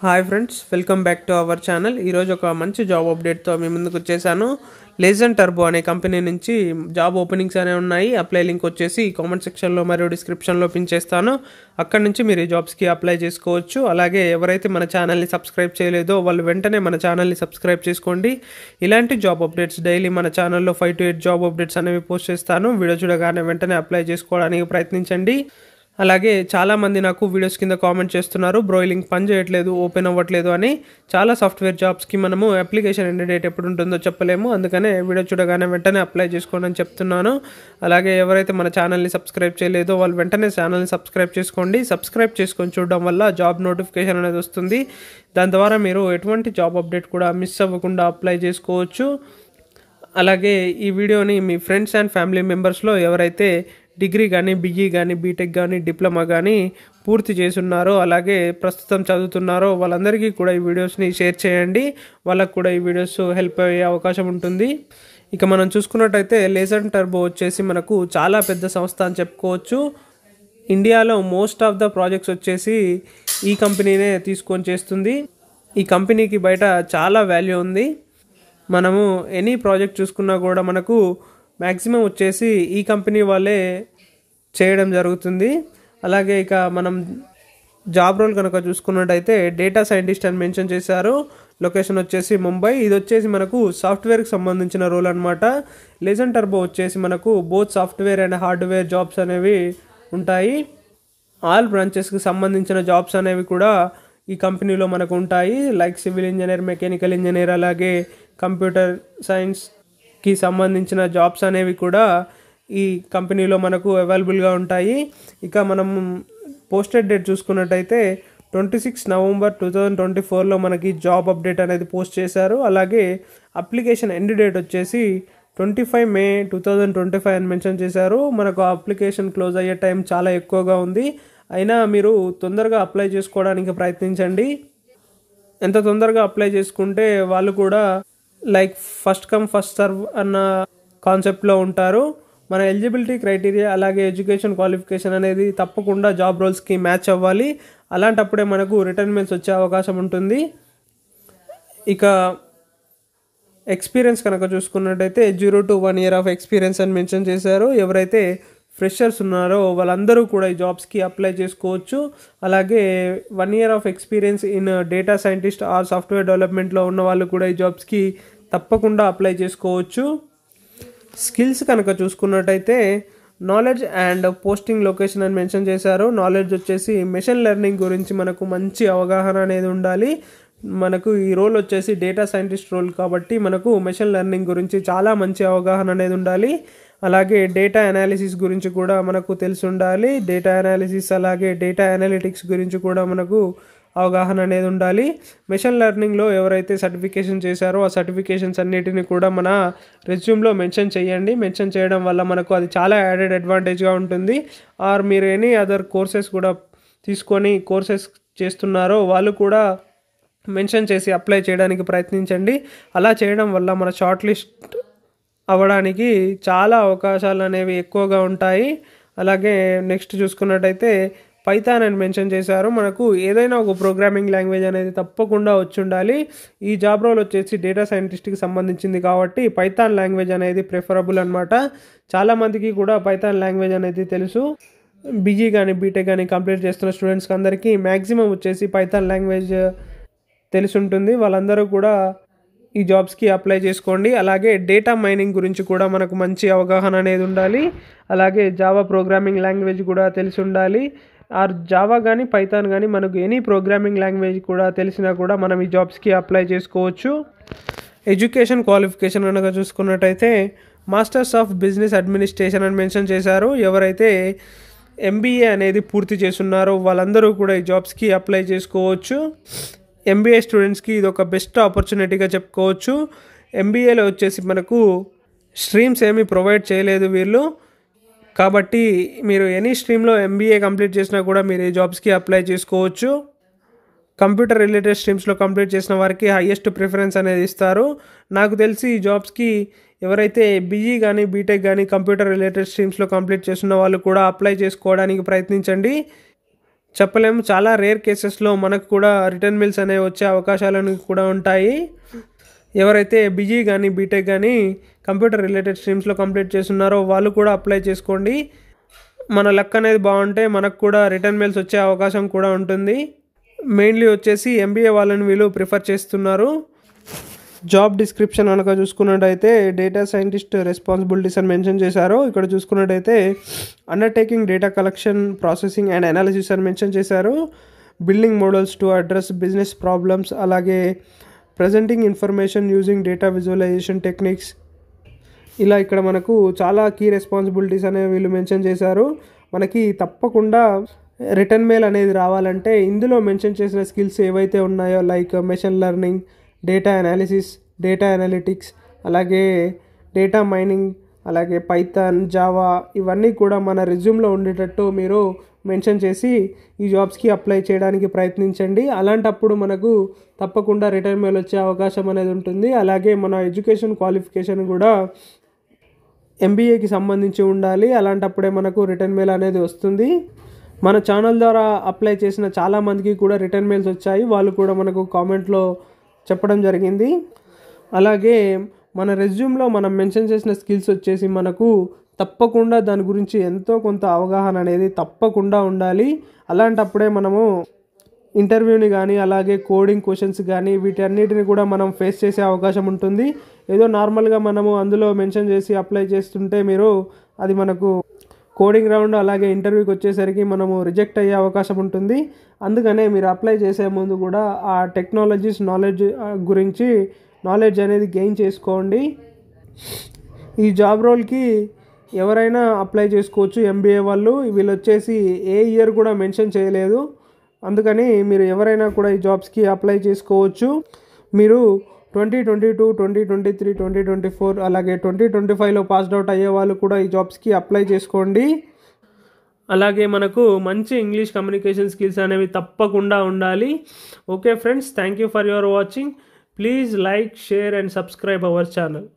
Hi friends, welcome back to our channel. ఈరోజు ఒక మంచి జాబ్ అప్డేట్తో మీ ముందుకు వచ్చేసాను. లేజన్ టర్బో అనే కంపెనీ నుంచి జాబ్ ఓపెనింగ్స్ అనేవి ఉన్నాయి. అప్లై లింక్ వచ్చేసి కామెంట్ సెక్షన్లో మరియు డిస్క్రిప్షన్లో పిన్ చేస్తాను. అక్కడ నుంచి మీరు ఈ జాబ్స్కి అప్లై చేసుకోవచ్చు. అలాగే ఎవరైతే మన ఛానల్ని సబ్స్క్రైబ్ చేయలేదో వాళ్ళు వెంటనే మన ఛానల్ని సబ్స్క్రైబ్ చేసుకోండి. ఇలాంటి జాబ్ అప్డేట్స్ డైలీ మన ఛానల్లో 5 to 8 జాబ్ అప్డేట్స్ అనేవి పోస్ట్ చేస్తాను. వీడియో చూడగానే వెంటనే అప్లై చేసుకోవడానికి ప్రయత్నించండి. అలాగే చాలామంది నాకు వీడియోస్ కింద కామెంట్ చేస్తున్నారు, బ్రో లింక్ పని చేయట్లేదు, ఓపెన్ అవ్వట్లేదు అని. చాలా సాఫ్ట్వేర్ జాబ్స్కి మనము అప్లికేషన్ ఎండ్ డేట్ ఎప్పుడు ఉంటుందో చెప్పలేము. అందుకనే వీడియో చూడగానే వెంటనే అప్లై చేసుకోండి అని చెప్తున్నాను. అలాగే ఎవరైతే మన ఛానల్ని సబ్స్క్రైబ్ చేయలేదో వాళ్ళు వెంటనే ఛానల్ని సబ్స్క్రైబ్ చేసుకోండి. సబ్స్క్రైబ్ చేసుకొని చూడడం వల్ల జాబ్ నోటిఫికేషన్ అనేది వస్తుంది. దాని ద్వారా మీరు ఎటువంటి జాబ్ అప్డేట్ కూడా మిస్ అవ్వకుండా అప్లై చేసుకోవచ్చు. అలాగే ఈ వీడియోని మీ ఫ్రెండ్స్ అండ్ ఫ్యామిలీ మెంబర్స్లో ఎవరైతే డిగ్రీ కానీ, బీఈ కానీ, బీటెక్ కానీ, డిప్లొమా కానీ పూర్తి చేసున్నారో, అలాగే ప్రస్తుతం చదువుతున్నారో వాళ్ళందరికీ కూడా ఈ వీడియోస్ని షేర్ చేయండి. వాళ్ళకు కూడా ఈ వీడియోస్ హెల్ప్ అయ్యే అవకాశం ఉంటుంది. ఇక మనం చూసుకున్నట్టయితే లేజన్ టర్బో వచ్చేసి మనకు చాలా పెద్ద సంస్థ అని చెప్పుకోవచ్చు. ఇండియాలో మోస్ట్ ఆఫ్ ద ప్రాజెక్ట్స్ వచ్చేసి ఈ కంపెనీనే తీసుకొని చేస్తుంది. ఈ కంపెనీకి బయట చాలా వాల్యూ ఉంది. మనము ఎనీ ప్రాజెక్ట్ చూసుకున్నా కూడా మనకు మ్యాక్సిమం వచ్చేసి ఈ కంపెనీ వాళ్ళే చేయడం జరుగుతుంది. అలాగే ఇక మనం జాబ్ రోల్ కనుక చూసుకున్నట్టయితే డేటా సైంటిస్ట్ అని మెన్షన్ చేశారు. లొకేషన్ వచ్చేసి ముంబై. ఇది వచ్చేసి మనకు సాఫ్ట్వేర్కి సంబంధించిన రోల్ అనమాట. లేజన్ టర్బో వచ్చేసి మనకు both software and hardware jobs అనేవి ఉంటాయి. ఆల్ బ్రాంచెస్కి సంబంధించిన జాబ్స్ అనేవి కూడా ఈ కంపెనీలో మనకు ఉంటాయి. Like civil engineer, mechanical engineer, అలాగే కంప్యూటర్ సైన్స్కి సంబంధించిన జాబ్స్ అనేవి కూడా ఈ కంపెనీలో మనకు అవైలబుల్గా ఉంటాయి. ఇక మనం పోస్టెడ్ డేట్ చూసుకున్నట్టయితే 26 నవంబర్ 2024లో మనకి జాబ్ అప్డేట్ అనేది పోస్ట్ చేశారు. అలాగే అప్లికేషన్ ఎండ్ డేట్ వచ్చేసి 25 మే 2025 అని మెన్షన్ చేశారు. మనకు అప్లికేషన్ క్లోజ్ అయ్యే టైం చాలా ఎక్కువగా ఉంది. అయినా మీరు తొందరగా అప్లై చేసుకోవడానికి ప్రయత్నించండి. ఎంత తొందరగా అప్లై చేసుకుంటే వాళ్ళు కూడా like first come first serve అన్న కాన్సెప్ట్లో ఉంటారు. మన ఎలిజిబిలిటీ క్రైటీరియా అలాగే ఎడ్యుకేషన్ క్వాలిఫికేషన్ అనేది తప్పకుండా జాబ్ రోల్స్కి మ్యాచ్ అవ్వాలి. అలాంటప్పుడే మనకు రిటర్న్ మెయిల్స్ వచ్చే అవకాశం ఉంటుంది. ఇక ఎక్స్పీరియన్స్ కనుక చూసుకున్నట్టయితే 0 to 1 year ఆఫ్ ఎక్స్పీరియన్స్ అని మెన్షన్ చేశారు. ఎవరైతే ఫ్రెషర్స్ ఉన్నారో వాళ్ళందరూ కూడా ఈ జాబ్స్కి అప్లై చేసుకోవచ్చు. అలాగే 1 year of experience in data scientist or software డెవలప్మెంట్లో ఉన్న వాళ్ళు కూడా ఈ జాబ్స్కి తప్పకుండా అప్లై చేసుకోవచ్చు. స్కిల్స్ కనుక చూసుకున్నట్టయితే నాలెడ్జ్ అండ్ పోస్టింగ్ లొకేషన్ అని మెన్షన్ చేశారు. నాలెడ్జ్ వచ్చేసి మెషిన్ లెర్నింగ్ గురించి మనకు మంచి అవగాహన అనేది ఉండాలి. మనకు ఈ రోల్ వచ్చేసి డేటా సైంటిస్ట్ రోల్ కాబట్టి మనకు మెషిన్ లెర్నింగ్ గురించి చాలా మంచి అవగాహన అనేది ఉండాలి. అలాగే డేటా అనాలిసిస్ గురించి కూడా మనకు తెలిసి ఉండాలి. డేటా అనాలిసిస్ అలాగే డేటా అనలిటిక్స్ గురించి కూడా మనకు అవగాహన అనేది ఉండాలి. మెషిన్ లెర్నింగ్లో ఎవరైతే సర్టిఫికేషన్ చేశారో ఆ సర్టిఫికేషన్స్ అన్నిటిని కూడా మన రెజ్యూమ్లో మెన్షన్ చేయండి. మెన్షన్ చేయడం వల్ల మనకు అది చాలా యాడెడ్ అడ్వాంటేజ్గా ఉంటుంది. ఆర్ మీరు ఎనీ అదర్ కోర్సెస్ కూడా తీసుకొని కోర్సెస్ చేస్తున్నారో వాళ్ళు కూడా మెన్షన్ చేసి అప్లై చేయడానికి ప్రయత్నించండి. అలా చేయడం వల్ల మన షార్ట్ లిస్ట్ అవ్వడానికి చాలా అవకాశాలు అనేవి ఎక్కువగా ఉంటాయి. అలాగే నెక్స్ట్ చూసుకున్నట్టయితే పైథాన్ అని మెన్షన్ చేశారు. మనకు ఏదైనా ఒక ప్రోగ్రామింగ్ లాంగ్వేజ్ అనేది తప్పకుండా వచ్చి ఉండాలి. ఈ జాబ్ రోల్ వచ్చేసి డేటా సైంటిస్ట్కి సంబంధించింది కాబట్టి పైథాన్ లాంగ్వేజ్ అనేది ప్రిఫరబుల్ అనమాట. చాలామందికి కూడా పైథాన్ లాంగ్వేజ్ అనేది తెలుసు. బీఈ కానీ, బీటెక్ కానీ కంప్లీట్ చేస్తున్న స్టూడెంట్స్కి అందరికీ మ్యాక్సిమం వచ్చేసి పైథాన్ లాంగ్వేజ్ తెలిసి ఉంటుంది. వాళ్ళందరూ కూడా ఈ జాబ్స్కి అప్లై చేసుకోండి. అలాగే డేటా మైనింగ్ గురించి కూడా మనకు మంచి అవగాహన అనేది ఉండాలి. అలాగే జావా ప్రోగ్రామింగ్ లాంగ్వేజ్ కూడా తెలిసి ఉండాలి. ఆర్ జావా కానీ, పైథాన్ కానీ మనకు ఎనీ ప్రోగ్రామింగ్ లాంగ్వేజ్ కూడా తెలిసినా కూడా మనం ఈ జాబ్స్కి అప్లై చేసుకోవచ్చు. ఎడ్యుకేషన్ క్వాలిఫికేషన్ కనుక చూసుకున్నట్టయితే మాస్టర్స్ ఆఫ్ బిజినెస్ అడ్మినిస్ట్రేషన్ అని మెన్షన్ చేశారు. ఎవరైతే ఎంబీఏ అనేది పూర్తి చేస్తున్నారో వాళ్ళందరూ కూడా ఈ జాబ్స్కి అప్లై చేసుకోవచ్చు. ఎంబీఏ స్టూడెంట్స్కి ఇది ఒక బెస్ట్ ఆపర్చునిటీగా చెప్పుకోవచ్చు. ఎంబీఏలో వచ్చేసి మనకు స్ట్రీమ్స్ ఏమీ ప్రొవైడ్ చేయలేదు వీళ్ళు. కాబట్టి మీరు ఎనీ స్ట్రీమ్లో ఎంబీఏ కంప్లీట్ చేసినా కూడా మీరు ఈ జాబ్స్కి అప్లై చేసుకోవచ్చు. కంప్యూటర్ రిలేటెడ్ స్ట్రీమ్స్లో కంప్లీట్ చేసిన వారికి హైయెస్ట్ ప్రిఫరెన్స్ అనేది ఇస్తారు. నాకు తెలిసి ఈ జాబ్స్కి ఎవరైతే బీఈ కానీ, బీటెక్ కానీ కంప్యూటర్ రిలేటెడ్ స్ట్రీమ్స్లో కంప్లీట్ చేస్తున్న వాళ్ళు కూడా అప్లై చేసుకోవడానికి ప్రయత్నించండి. చెప్పలేము. చాలా రేర్ కేసెస్లో మనకు కూడా రిటర్న్ మెయిల్స్ అనేవి వచ్చే అవకాశాలను కూడా ఉంటాయి. ఎవరైతే బీజీ కానీ బీటెక్ కానీ కంప్యూటర్ రిలేటెడ్ స్ట్రీమ్స్లో కంప్లీట్ చేస్తున్నారో వాళ్ళు కూడా అప్లై చేసుకోండి. మన లక్ అనేది బాగుంటే మనకు కూడా రిటర్న్ మెయిల్స్ వచ్చే అవకాశం కూడా ఉంటుంది. మెయిన్లీ వచ్చేసి ఎంబీఏ వాళ్ళని వీళ్ళు ప్రిఫర్ చేస్తున్నారు. జాబ్ డిస్క్రిప్షన్ కనుక చూసుకున్నట్టయితే డేటా సైంటిస్ట్ రెస్పాన్సిబిలిటీస్ అని మెన్షన్ చేశారు. ఇక్కడ చూసుకున్నట్టయితే undertaking data collection, processing and analysis అని మెన్షన్ చేశారు. Building models to address business problems, అలాగే presenting information using data visualisation techniques. ఇలా ఇక్కడ మనకు చాలా కీ రెస్పాన్సిబిలిటీస్ అనేవి వీళ్ళు మెన్షన్ చేశారు. మనకి తప్పకుండా రిటర్న్ మెయిల్ అనేది రావాలంటే ఇందులో మెన్షన్ చేసిన స్కిల్స్ ఏవైతే ఉన్నాయో like machine learning, data analysis, data analytics, అలాగే డేటా మైనింగ్, అలాగే పైథాన్, జావా ఇవన్నీ కూడా మన రెజ్యూమ్లో ఉండేటట్టు మీరు మెన్షన్ చేసి ఈ జాబ్స్కి అప్లై చేయడానికి ప్రయత్నించండి. అలాంటప్పుడు మనకు తప్పకుండా రిటర్న్ మెయిల్ వచ్చే అవకాశం అనేది ఉంటుంది. అలాగే మన ఎడ్యుకేషన్ క్వాలిఫికేషన్ కూడా ఎంబీఏకి సంబంధించి ఉండాలి. అలాంటప్పుడే మనకు రిటర్న్ మెయిల్ అనేది వస్తుంది. మన ఛానల్ ద్వారా అప్లై చేసిన చాలామందికి కూడా రిటర్న్ మెయిల్స్ వచ్చాయి. వాళ్ళు కూడా మనకు కామెంట్లో చెప్పడం జరిగింది. అలాగే మన రెజ్యూమ్లో మనం మెన్షన్ చేసిన స్కిల్స్ వచ్చేసి మనకు తప్పకుండా దాని గురించి ఎంతో కొంత అవగాహన అనేది తప్పకుండా ఉండాలి. అలాంటప్పుడే మనము ఇంటర్వ్యూని కానీ అలాగే కోడింగ్ క్వశ్చన్స్ కానీ వీటన్నిటిని కూడా మనం ఫేస్ చేసే అవకాశం ఉంటుంది. ఏదో నార్మల్గా మనము అందులో మెన్షన్ చేసి అప్లై చేస్తుంటే అది మనకు కోడింగ్ రౌండ్ అలాగే ఇంటర్వ్యూకి వచ్చేసరికి మనము రిజెక్ట్ అయ్యే అవకాశం ఉంటుంది. అందుకనే మీరు అప్లై చేసే ముందు కూడా ఆ టెక్నాలజీస్ గురించి నాలెడ్జ్ అనేది గెయిన్ చేసుకోండి. ఈ జాబ్ రోల్కి ఎవరైనా అప్లై చేసుకోవచ్చు. ఎంబీఏ వాళ్ళు వీళ్ళు వచ్చేసి ఏ ఇయర్ కూడా మెన్షన్ చేయలేదు. అందుకని మీరు ఎవరైనా కూడా ఈ జాబ్స్కి అప్లై చేసుకోవచ్చు. మీరు 2022, 2023, 2024 అలాగే 2025లో పాస్డ్ అవుట్ అయ్యే వాళ్ళు కూడా ఈ జాబ్స్కి అప్లై చేసుకోండి. అలాగే మనకు మంచి ఇంగ్లీష్ కమ్యూనికేషన్ స్కిల్స్ అనేవి తప్పకుండా ఉండాలి. Okay friends, thank you for your watching. Please like, share and subscribe our channel.